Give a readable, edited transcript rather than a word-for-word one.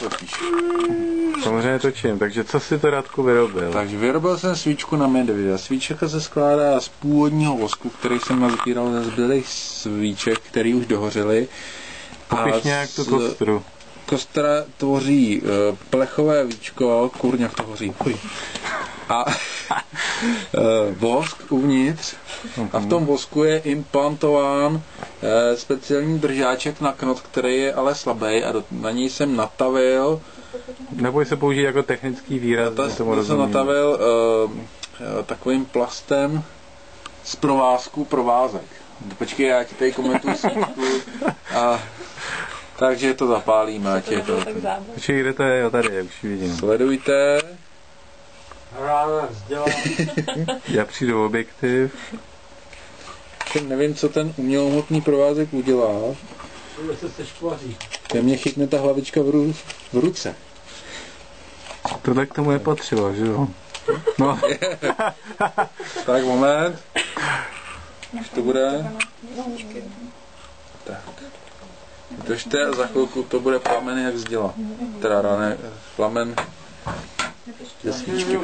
točíš. Samozřejmě točím, takže co si to, Radku, vyrobil? Takže vyrobil jsem svíčku na medvěda. Svíčka se skládá z původního vosku, který jsem nazbíral ze zbylých svíček, který už dohořely. Popiš nějak tu kostru. Kostra tvoří plechové víčko, kurňa to hoří. A vosk uvnitř. A v tom vosku je implantován speciální držáček na knot, který je ale slabý a na něj jsem natavil. Neboj se použít jako technický výraz. To jsem natavil takovým plastem z provázek. Počkej, já ti tady komentuju svíčku. Takže to zapálíme, ať je to. Počkej, kde to je? Jo, tady, už vidím. Sledujte. Já přijdu objektiv. Nevím, co ten umělohmotný provázek udělá. Ke mně chytne ta hlavička v ruce. Tohle k tomu je potřeba, že jo? No. Tak, moment. Už to bude. Tak. Držte a za chvilku to bude plamen jak z děla. Teda ne, plamen ze svíčky.